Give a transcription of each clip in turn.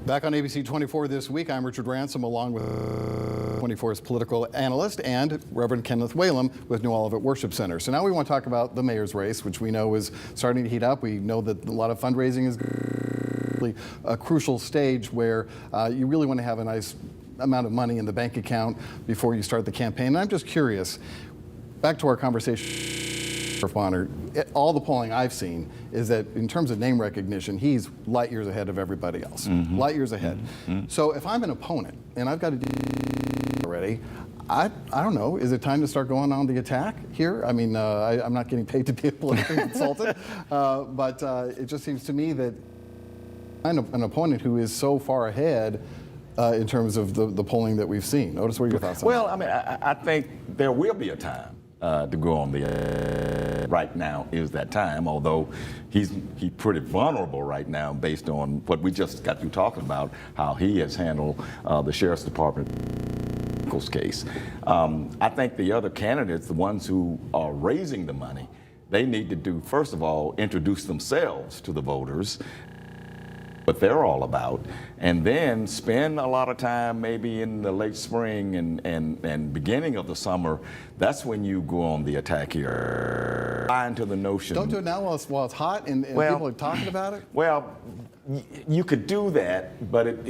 Back on ABC24 this week, I'm Richard Ransom, along with 24's political analyst and Reverend Kenneth Whalum with New Olivet Worship Center. So now we want to talk about the mayor's race, which we know is starting to heat up. We know that a lot of fundraising is a crucial stage where you really want to have a nice amount of money in the bank account before you start the campaign. And I'm just curious, back to our conversation, Bonner, all the polling I've seen is that in terms of name recognition, he's light years ahead of everybody else. Light years ahead. So if I'm an opponent and I've got to do already, I don't know, is it time to start going on the attack here? I mean, I'm not getting paid to be a political consultant, but it just seems to me that I'm an opponent who is so far ahead in terms of the polling that we've seen. Notice, what are your thoughts on that? Well, I mean, I think there will be a time to go on the right now is that time, although he's pretty vulnerable right now based on what we just got through talking about, how he has handled the Sheriff's Department case. I think the other candidates, the ones who are raising the money, they need to do, first of all, introduce themselves to the voters, what they're all about, and then spend a lot of time maybe in the late spring and beginning of the summer. That's when you go on the attack here. Into the notion. Don't do it now while it's hot and people are talking about it? Well, you could do that, but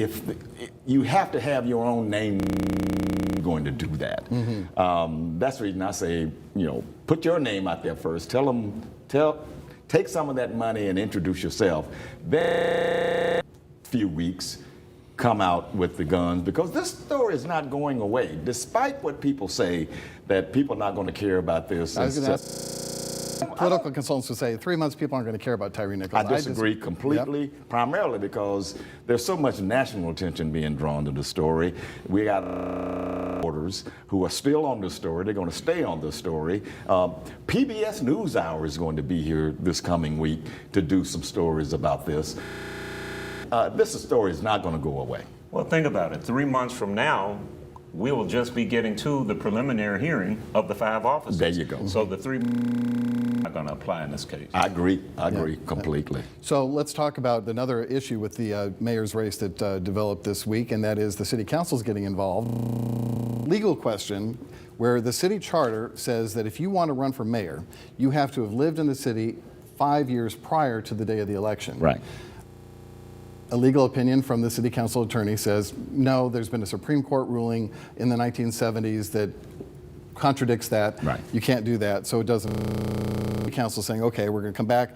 you have to have your own name going to do that. That's the reason I say, put your name out there first. Take some of that money and introduce yourself. Then, a few weeks, come out with the guns, because this story is not going away. Despite what people say, that people are not going to care about this. Political consultants would say 3 months people aren't going to care about Tyree Nichols. I disagree completely, primarily because there's so much national attention being drawn to the story. We got reporters who are still on the story. They're going to stay on the story. PBS NewsHour is going to be here this coming week to do some stories about this. This story is not going to go away. Well, think about it. 3 months from now, we will just be getting to the preliminary hearing of the 5 officers. There you go. So the 3 are not going to apply in this case. I agree completely. So let's talk about another issue with the mayor's race that developed this week, and that is the city council's getting involved. Legal question where the city charter says that if you want to run for mayor, you have to have lived in the city 5 years prior to the day of the election. Right. A legal opinion from the city council attorney says, no, there's been a Supreme Court ruling in the 1970s that contradicts that. Right. You can't do that. So it doesn't. The council saying, okay, we're going to come back,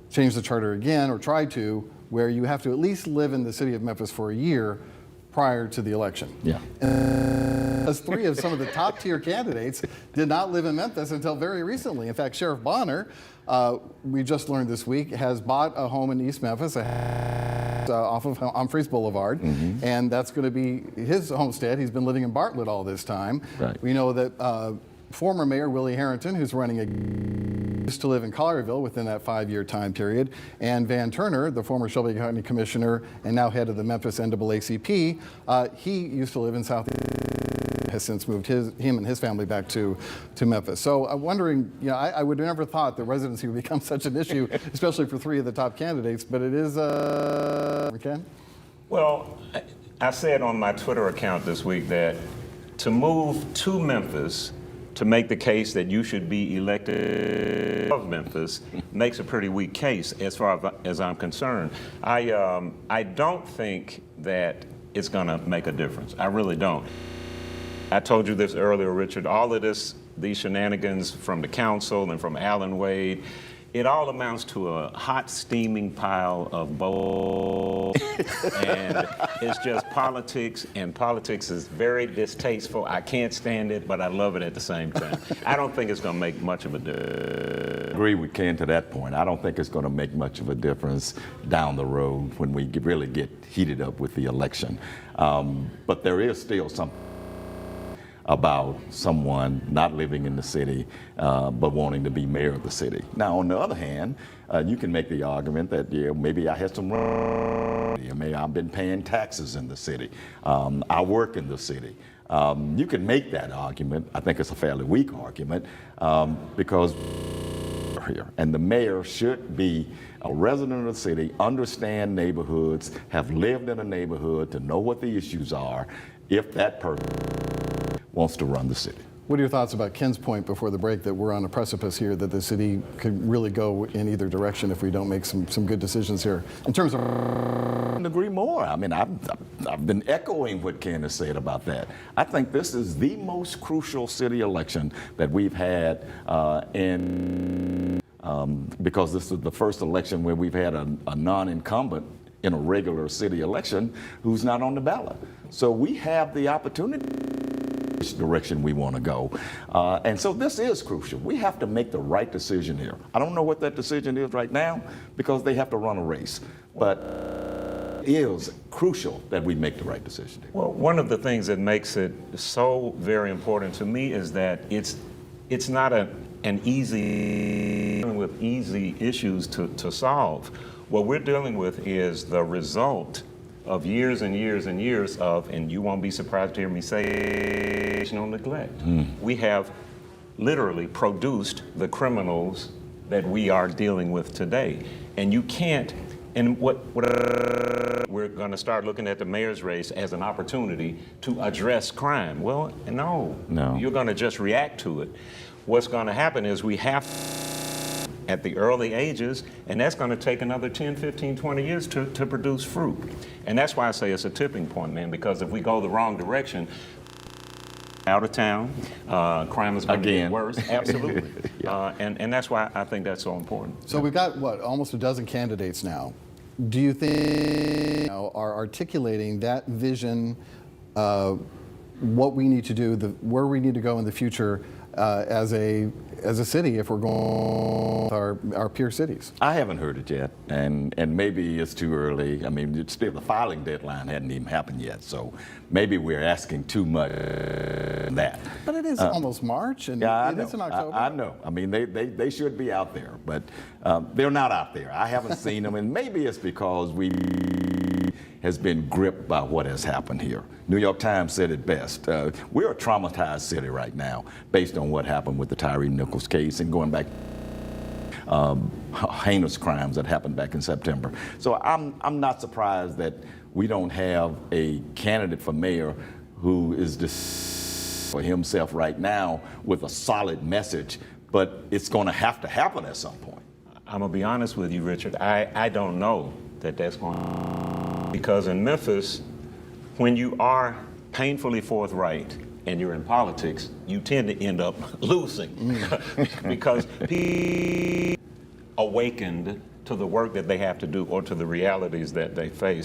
change the charter again, or try to, where you have to at least live in the city of Memphis for a year prior to the election. Yeah. As 3 of some of the top tier candidates did not live in Memphis until very recently. In fact, Sheriff Bonner, we just learned this week, has bought a home in East Memphis off of Humphreys Boulevard, and that's going to be his homestead. He's been living in Bartlett all this time. Right. We know that former Mayor Willie Harrington, who's used to live in Collierville within that 5-year time period, and Van Turner, the former Shelby County Commissioner and now head of the Memphis NAACP, he used to live in South. Has since moved him and his family back to Memphis. So I'm wondering, I would have never thought that residency would become such an issue, especially for 3 of the top candidates, but it is, Ken? Well, I said on my Twitter account this week that to move to Memphis to make the case that you should be elected of Memphis makes a pretty weak case as far as I'm concerned. I don't think that it's going to make a difference. I really don't. I told you this earlier, Richard, all of these shenanigans from the council and from Alan Wade, it all amounts to a hot steaming pile of bull. And it's just politics, and politics is very distasteful. I can't stand it, but I love it at the same time. I don't think it's going to make much of a difference. I agree with Ken to that point. I don't think it's going to make much of a difference down the road when we really get heated up with the election. But there is still something about someone not living in the city but wanting to be mayor of the city. Now, on the other hand, you can make the argument that maybe I had some maybe I've been paying taxes in the city. I work in the city. You can make that argument. I think it's a fairly weak argument because here. And the mayor should be a resident of the city, understand neighborhoods, have lived in a neighborhood to know what the issues are if that person wants to run the city. What are your thoughts about Ken's point before the break that we're on a precipice here, that the city could really go in either direction if we don't make some good decisions here in terms of... I couldn't agree more. I mean, I've been echoing what Ken has said about that. I think this is the most crucial city election that we've had because this is the first election where we've had a non-incumbent in a regular city election who's not on the ballot. So we have the opportunity which direction we want to go. And so this is crucial. We have to make the right decision here. I don't know what that decision is right now because they have to run a race. But it is crucial that we make the right decision here. Well, one of the things that makes it so very important to me is that it's not an easy with easy issues to solve. What we're dealing with is the result of years and years and years of, and you won't be surprised to hear me say, neglect. We have literally produced the criminals that we are dealing with today. And you can't, and we're going to start looking at the mayor's race as an opportunity to address crime. Well, no. You're going to just react to it. What's going to happen is we have at the early ages, and that's going to take another 10, 15, 20 years to produce fruit. And that's why I say it's a tipping point, man, because if we go the wrong direction, out of town, crime is going to get worse. Absolutely. And that's why I think that's so important. So we've got, what, almost a dozen candidates now. Do you think are articulating that vision, what we need to do, where we need to go in the future as a city if we're going with our peer cities? I haven't heard it yet, and maybe it's too early. I mean, it's still the filing deadline hadn't even happened yet, so maybe we're asking too much of that. But it is almost March, and it is in October. I know. I mean, they should be out there, but they're not out there. I haven't seen them, and maybe it's because we has been gripped by what has happened here. New York Times said it best. We're a traumatized city right now based on what happened with the Tyree Nichols case and going back heinous crimes that happened back in September. So I'm not surprised that we don't have a candidate for mayor who is for himself right now with a solid message, but it's going to happen at some point. I'm going to be honest with you, Richard. I don't know that that's going to, because in Memphis, when you are painfully forthright and you're in politics, you tend to end up losing because people awakened to the work that they have to do or to the realities that they face.